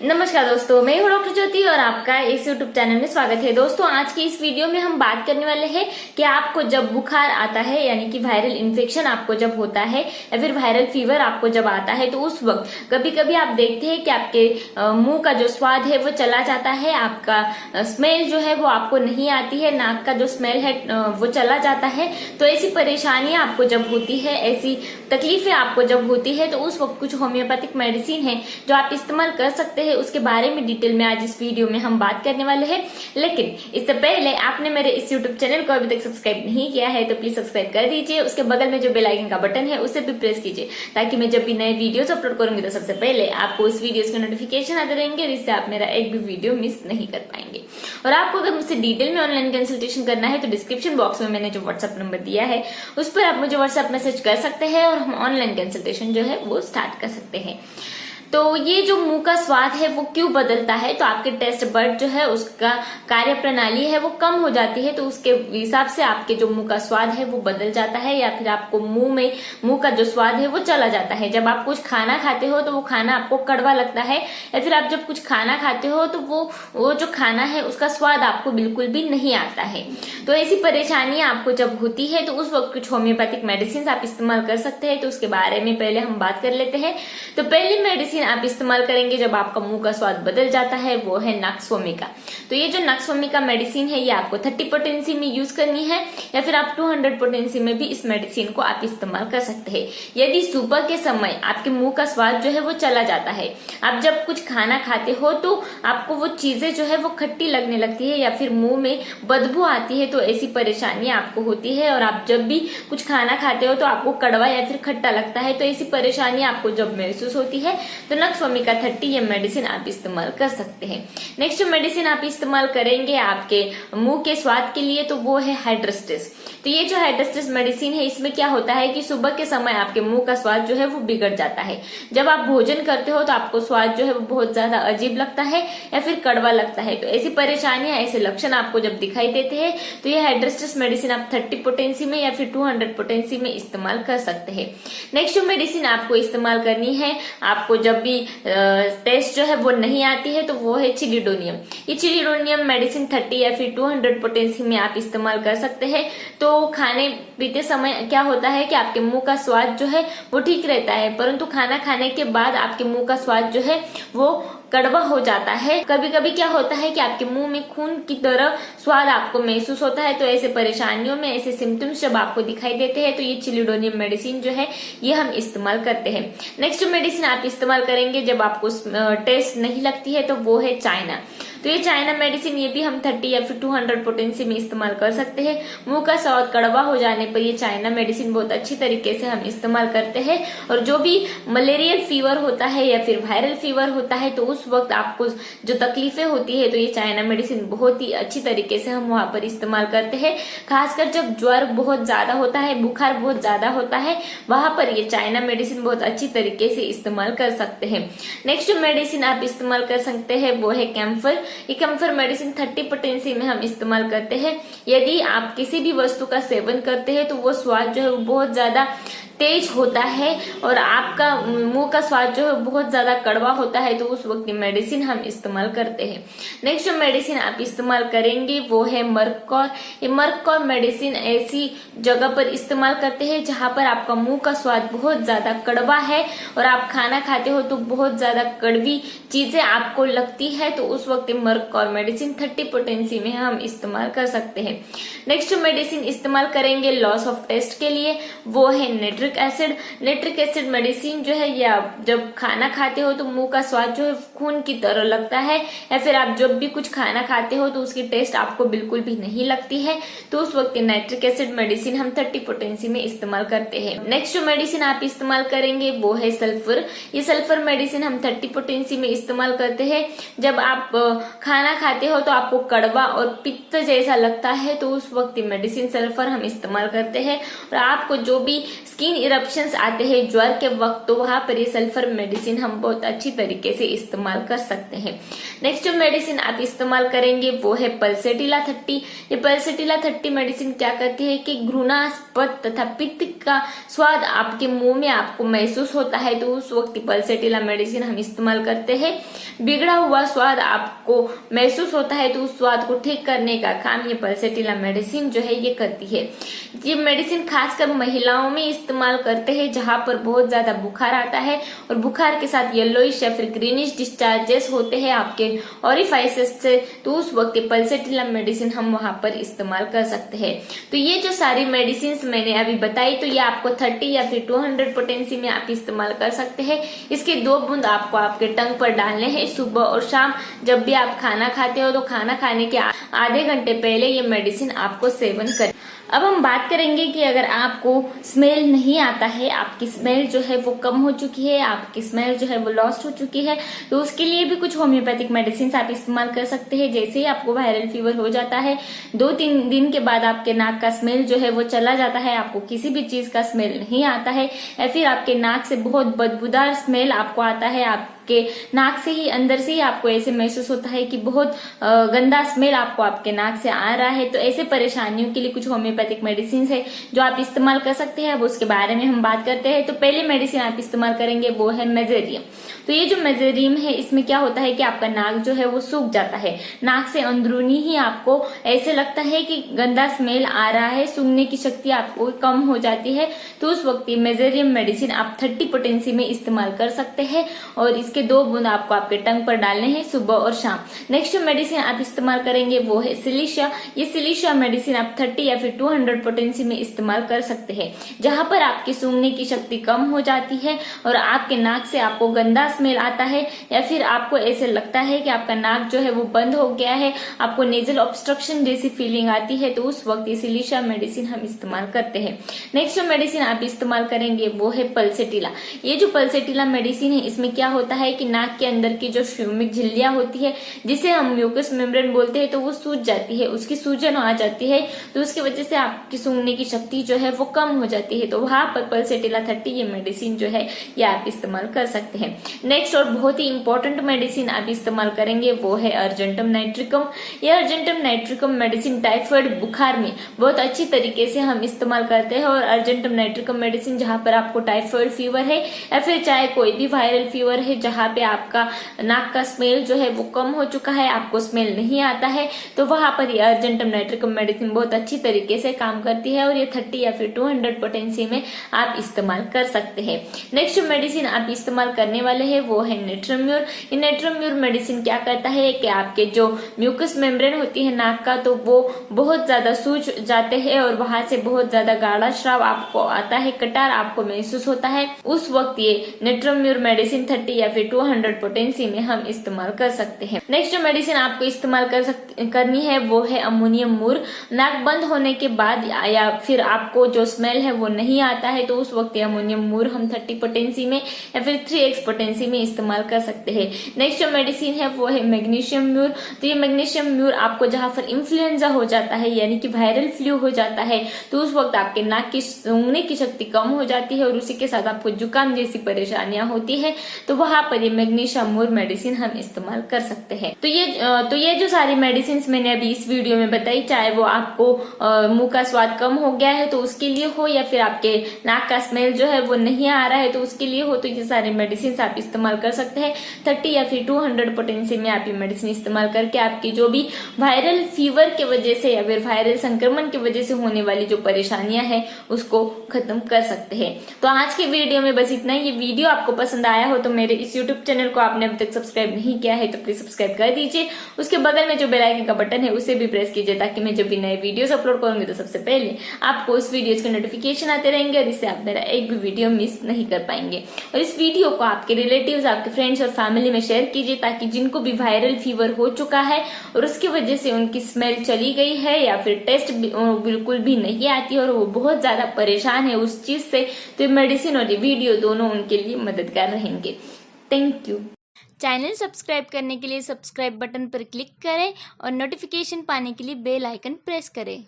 नमस्कार दोस्तों, मैं हूँ डॉक्टर ज्योति और आपका इस यूट्यूब चैनल में स्वागत है। दोस्तों, आज की इस वीडियो में हम बात करने वाले हैं कि आपको जब बुखार आता है यानी कि वायरल इन्फेक्शन आपको जब होता है या फिर वायरल फीवर आपको जब आता है, तो उस वक्त कभी कभी आप देखते हैं कि आपके मुंह का जो स्वाद है वो चला जाता है, आपका स्मेल जो है वो आपको नहीं आती है, नाक का जो स्मेल है वो चला जाता है। तो ऐसी परेशानियां आपको जब होती है, ऐसी तकलीफें आपको जब होती है, तो उस वक्त कुछ होम्योपैथिक मेडिसिन है जो आप इस्तेमाल कर सकते हैं। उसके बारे में डिटेल में आज इस वीडियो में हम बात करने वाले हैं। लेकिन इससे पहले आपने मेरे इस यूट्यूब चैनल को अभी तक सब्सक्राइब नहीं किया है तो प्लीज सब्सक्राइब कर दीजिए। उसके बगल में जो बेल आइकन का बटन है उसे भी प्रेस कीजिए, ताकि मैं जब भी नए वीडियोस अपलोड करूंगी तो सबसे पहले आपको उस वीडियोस के नोटिफिकेशन आते रहेंगे, जिससे आप मेरा एक भी वीडियो मिस नहीं कर पाएंगे। और आपको अगर मुझसे डिटेल में ऑनलाइन कंसल्टेशन करना है तो डिस्क्रिप्शन बॉक्स में मैंने जो व्हाट्सएप नंबर दिया है उस पर आप मुझे व्हाट्सएप मैसेज कर सकते हैं और हम ऑनलाइन कंसल्टेशन जो है वो स्टार्ट कर सकते हैं। तो ये जो मुंह का स्वाद है वो क्यों बदलता है, तो आपके टेस्ट बड जो है उसका कार्य प्रणाली है वो कम हो जाती है, तो उसके हिसाब से आपके जो मुंह का स्वाद है वो बदल जाता है, या फिर आपको मुंह का जो स्वाद है वो चला जाता है। जब आप कुछ खाना खाते हो तो वो खाना आपको कड़वा लगता है, या फिर आप जब कुछ खाना खाते हो तो वो जो खाना है उसका स्वाद आपको बिल्कुल भी नहीं आता है। तो ऐसी परेशानियां आपको जब होती है तो उस वक्त कुछ होम्योपैथिक मेडिसिन आप इस्तेमाल कर सकते हैं। तो उसके बारे में पहले हम बात कर लेते हैं। तो पहली मेडिसिन आप इस्तेमाल करेंगे जब आपका मुंह का स्वाद बदल जाता है वो है नक्सवोमिका। तो ये जो नक्सवोमिका मेडिसिन है ये आपको 30 पोटेंसी में यूज करनी है, या फिर आप 200 पोटेंसी में भी इस मेडिसिन को आप इस्तेमाल कर सकते हैं। यदि सुबह के समय आपके मुंह का स्वाद जो है वो चला जाता है, आप जब कुछ खाना खाते हो तो आपको वो चीजें जो है वो खट्टी लगने लगती है या फिर मुंह में बदबू आती है, तो ऐसी परेशानी आपको होती है। और आप जब भी कुछ खाना खाते हो तो आपको कड़वा या फिर खट्टा लगता है, तो ऐसी परेशानी आपको जब महसूस होती है तो नक्सवोमिका 30 ये मेडिसिन आप इस्तेमाल कर सकते हैं। नेक्स्ट मेडिसिन आप इस्तेमाल करेंगे आपके मुंह के स्वाद के लिए, तो वो है हाइड्रोस्टेस। तो ये जो हाइड्रोस्टेस मेडिसिन है इसमें क्या होता है कि सुबह के समय आपके मुंह का स्वाद जो है वो बिगड़ जाता है। जब आप भोजन करते हो तो आपको स्वाद जो है वो बहुत ज्यादा अजीब लगता है या फिर कड़वा लगता है। तो ऐसी परेशानियां, ऐसे लक्षण आपको जब दिखाई देते हैं तो ये हाइड्रोस्टेस मेडिसिन आप 30 पोटेंसी में या फिर 200 पोटेंसी में इस्तेमाल कर सकते हैं। नेक्स्ट मेडिसिन आपको इस्तेमाल करनी है आपको जब भी टेस्ट जो है वो नहीं आती है, तो वो है चिलिडोनियम। ये चिलिडोनियम मेडिसिन 30 या फिर 200 पोटेंसी में आप इस्तेमाल कर सकते हैं। तो खाने पीते समय क्या होता है कि आपके मुंह का स्वाद जो है वो ठीक रहता है, परंतु खाना खाने के बाद आपके मुंह का स्वाद जो है वो कड़वा हो जाता है। कभी कभी क्या होता है कि आपके मुंह में खून की तरह स्वाद आपको महसूस होता है। तो ऐसे परेशानियों में, ऐसे सिम्टम्स जब आपको दिखाई देते हैं तो ये चिलिडोनियम मेडिसिन जो है ये हम इस्तेमाल करते हैं। नेक्स्ट मेडिसिन आप इस्तेमाल करेंगे जब आपको टेस्ट नहीं लगती है, तो वो है चाइना। तो ये चाइना मेडिसिन ये भी हम 30 या फिर 200 पोटेंसी में इस्तेमाल कर सकते हैं। मुंह का स्वाद कड़वा हो जाने पर ये चाइना मेडिसिन बहुत अच्छी तरीके से हम इस्तेमाल करते हैं। और जो भी मलेरियल फीवर होता है या फिर वायरल फीवर होता है तो उस वक्त आपको जो तकलीफें होती है तो ये चाइना मेडिसिन बहुत ही अच्छी तरीके से हम वहां पर इस्तेमाल करते हैं। खासकर जब ज्वर बहुत ज्यादा होता है, बुखार बहुत ज्यादा होता है, वहां पर ये चाइना मेडिसिन बहुत अच्छी तरीके से इस्तेमाल कर सकते हैं। नेक्स्ट मेडिसिन आप इस्तेमाल कर सकते हैं वो है कैम्फर। ये कैम्फर मेडिसिन 30 पोटेंसी में हम इस्तेमाल करते हैं। यदि आप किसी भी वस्तु का सेवन करते हैं तो वो स्वाद जो है वो बहुत ज्यादा तेज होता है और आपका मुंह का स्वाद जो है बहुत ज्यादा कड़वा होता है, तो उस वक्त ये मेडिसिन हम इस्तेमाल करते हैं। नेक्स्ट जो मेडिसिन आप इस्तेमाल करेंगे वो है मर्ककॉर। ये मर्ककॉर मेडिसिन ऐसी जगह पर इस्तेमाल करते हैं जहां पर आपका मुंह का स्वाद बहुत ज्यादा कड़वा है और आप खाना खाते हो तो बहुत ज्यादा कड़वी चीजें आपको लगती है, तो उस वक्त मर्ककॉर मेडिसिन 30 पोटेंसी में हम इस्तेमाल कर सकते हैं। नेक्स्ट मेडिसिन इस्तेमाल करेंगे लॉस ऑफ टेस्ट के लिए, वो है nitric acid. Nitric acid medicine जो है या जब खाना खाते हो तो मुंह का स्वाद जो है खून की तरह लगता है, या फिर आप जब भी कुछ खाना खाते हो तो उसकी टेस्ट आपको बिल्कुल भी नहीं लगती है, तो उस वक्त नाइट्रिक एसिड मेडिसिन हम 30 पोटेंसी में इस्तेमाल करते हैं। नेक्स्ट जो मेडिसिन आप इस्तेमाल करेंगे वो है सल्फर। ये सल्फर मेडिसिन हम 30 पोटेंसी में इस्तेमाल करते हैं। जब आप खाना खाते हो तो आपको कड़वा और पित्त जैसा लगता है, तो उस वक्त मेडिसिन सल्फर हम इस्तेमाल करते हैं। और आपको जो भी स्किन इरप्शंस आते हैं ज्वर के वक्त, तो वहां पर ये सल्फर मेडिसिन हम बहुत अच्छी तरीके से इस्तेमाल कर सकते हैं। नेक्स्ट जो मेडिसिन आप इस्तेमाल करेंगे वो है पल्सेटिला 30। ये पल्सेटिला 30 मेडिसिन क्या करती है कि घृणास्पद तथा पित्त का स्वाद आपके मुंह में आपको महसूस होता है, तो उस वक्त पल्सेटिला मेडिसिन हम इस्तेमाल करते हैं। बिगड़ा हुआ स्वाद आपको महसूस होता है, तो उस स्वाद को ठीक करने का काम ये पल्सेटिला मेडिसिन जो है ये करती है। ये मेडिसिन खासकर महिलाओं में इस्तेमाल करते हैं जहां पर बहुत ज्यादा बुखार आता है और बुखार के साथ येलोइश या फिर ग्रीनिश डिस्चार्जेस होते हैं आपके ओरिफाइसेस से, तो उस वक्त पल्सेटिला मेडिसिन हम वहां पर इस्तेमाल कर सकते हैं। तो ये जो सारी मेडिसिन मैंने अभी बताई, तो ये आपको 30 या फिर 200 पोटेंसी में आप इस्तेमाल कर सकते हैं। इसके 2 बूंद आपको आपके टंग पर डालने हैं सुबह और शाम। जब भी आप खाना खाते हो तो खाना खाने के आधे घंटे पहले ये मेडिसिन आपको सेवन करें। अब हम बात करेंगे कि अगर आपको स्मेल नहीं आता है, आपकी स्मेल जो है वो कम हो चुकी है, आपकी स्मेल जो है वो लॉस्ट हो चुकी है, तो उसके लिए भी कुछ होम्योपैथिक मेडिसिन आप इस्तेमाल कर सकते हैं। जैसे ही आपको वायरल फीवर हो जाता है, 2-3 दिन के बाद आपके नाक का स्मेल जो है वो चला जाता है, आपको किसी भी चीज का स्मेल नहीं आता है, या फिर आपके नाक से बहुत बदबूदार स्मेल आपको आता है, आपके नाक से ही अंदर से ही आपको ऐसे महसूस होता है कि बहुत गंदा स्मेल आपको आपके नाक से आ रहा है, तो ऐसे परेशानियों के लिए कुछ होम्योपैथिक मेडिसिन है जो आप इस्तेमाल कर सकते हैं। अब उसके बारे में हम बात करते हैं। तो पहले मेडिसिन आप इस्तेमाल करेंगे वो है मेजेरियम। तो ये जो मेजेरियम है, इसमें क्या होता है कि आपका नाक जो है वो सूख जाता है, नाक से अंदरूनी ही आपको ऐसे लगता है कि गंदा स्मेल आ रहा है, सूंघने की शक्ति आपको कम हो जाती है, तो उस वक्त ये मेजेरियम मेडिसिन आप 30 पोटेंसी में इस्तेमाल कर सकते हैं और इसके 2 बूंद आपको आपके टंग पर डालने हैं सुबह और शाम। नेक्स्ट जो मेडिसिन आप इस्तेमाल करेंगे वो है सिलिशिया। ये सिलिशिया मेडिसिन आप 30 या फिर 200 पोटेंसी में इस्तेमाल कर सकते हैं, जहां पर आपकी सूंघने की शक्ति कम हो जाती है और आपके नाक से आपको गंदा स्मेल आता है, या फिर आपको ऐसे लगता है कि आपका नाक जो है वो बंद हो गया है, आपको नेजल ऑब्स्ट्रक्शन जैसी फीलिंग आती है, तो उस वक्त ये सिलिशिया मेडिसिन हम इस्तेमाल करते हैं। नेक्स्ट जो मेडिसिन आप इस्तेमाल करेंगे वो है पल्सेटिला। ये जो पल्सेटिला मेडिसिन है, इसमें क्या होता है कि नाक के अंदर की जो श्यूमिक झिल्लियां होती है, जिसे हम म्यूकस मेम्ब्रेन बोलते हैं, तो वो सूज जाती है, उसकी सूजन आ जाती है, तो उसकी वजह से आपकी सूंघने की शक्ति जो है वो कम हो जाती है, तो वहां पर पल्सेटिला 30 ये मेडिसिन जो है ये आप इस्तेमाल कर सकते हैं। नेक्स्ट और बहुत ही इंपॉर्टेंट मेडिसिन आप इस्तेमाल करेंगे वो है अर्जेंटम नाइट्रिकम। ये अर्जेंटम नाइट्रिकम मेडिसिन टाइफाइड बुखार में बहुत अच्छी तरीके से हम इस्तेमाल करते हैं। और अर्जेंटम नाइट्रिकम मेडिसिन जहां पर आपको टाइफाइड फीवर है या फिर चाहे कोई भी वायरल फीवर है, जहां पे आपका नाक का स्मेल जो है वो कम हो चुका है, आपको स्मेल नहीं आता है, तो वहां पर ये अर्जेंटम नाइट्रिकम मेडिसिन बहुत अच्छी तरीके से काम करती है और ये 30 या फिर 200 पोटेंसी में आप इस्तेमाल कर सकते हैं। नेक्स्ट जो मेडिसिन आप इस्तेमाल करने वाले हैं वो है नेट्रोम्यूर। ये नेट्रोम्यूर मेडिसिन क्या करता है कि आपके जो म्यूकस मेम्ब्रेन होती है नाक का, तो वो बहुत ज्यादा सूज जाते हैं और वहां से बहुत ज्यादा गाढ़ा श्राव आपको आता है, कटार आपको महसूस होता है, उस वक्त ये नेट्रोम्यूर मेडिसिन 30 या फिर 200 पोटेंसी में हम इस्तेमाल कर सकते हैं। नेक्स्ट जो मेडिसिन आपको इस्तेमाल करनी है वो है अमोनियम मूर। नाक बंद होने के बाद या फिर आपको जो स्मेल है वो नहीं आता है, तो उस वक्त अमोनियम मूर हम 30 पोटेंसी में या फिर 3x पोटेंसी में इस्तेमाल कर सकते हैं। नेक्स्ट जो मेडिसिन है वो है मैग्नीशियम म्यूर। तो ये मैग्नीशियम म्यूर आपको जहां पर इन्फ्लुएंजा हो जाता है, यानी कि वायरल फ्लू हो जाता है, तो उस वक्त आपके नाक की सूंघने की शक्ति कम हो जाती है और उसी के साथ आपको जुकाम जैसी परेशानियां होती है, तो वहां पर ये मैग्नीशियम म्यूर मेडिसिन हम इस्तेमाल कर सकते हैं। तो ये जो सारी मेडिसिन मैंने अभी इस वीडियो में बताई, चाहे वो आपको मुंह का स्वाद कम हो गया है तो उसके लिए हो, या फिर आपके नाक का स्मेल जो है वो नहीं आ रहा है तो उसके लिए हो, तो ये सारे मेडिसिन आप इस्तेमाल कर सकते हैं। 30 या फिर 200 पोटेंसी में आप ये मेडिसिन इस्तेमाल करके आपकी जो भी वायरल फीवर की वजह से या फिर वायरल संक्रमण की वजह से होने वाली जो परेशानियां हैं उसको खत्म कर सकते हैं। तो आज के वीडियो में बस इतना ही। ये वीडियो आपको पसंद आया हो तो मेरे इस यूट्यूब चैनल को आपने अभी तक सब्सक्राइब नहीं किया है तो प्लीज सब्सक्राइब कर दीजिए। उसके बगल में जो बेल आइकन का बटन है उसे भी प्रेस कीजिए, ताकि मैं जब भी नए वीडियोस अपलोड करूंगी तो सबसे पहले आपको उस वीडियोस के नोटिफिकेशन आते रहेंगे और इससे आप मेरा एक भी वीडियो मिस नहीं कर पाएंगे। और इस वीडियो को आपके रिलेटिव्स, आपके फ्रेंड्स और फैमिली में शेयर कीजिए, ताकि जिनको भी वायरल फीवर हो चुका है और उसकी वजह से उनकी स्मेल चली गई है या फिर टेस्ट बिल्कुल भी नहीं आती और वो बहुत ज्यादा परेशान है उस चीज से, तो मेडिसिन और ये वीडियो दोनों उनके लिए मददगार रहेंगे। Thank you. चैनल सब्सक्राइब करने के लिए सब्सक्राइब बटन पर क्लिक करें और नोटिफिकेशन पाने के लिए बेल आइकन प्रेस करें।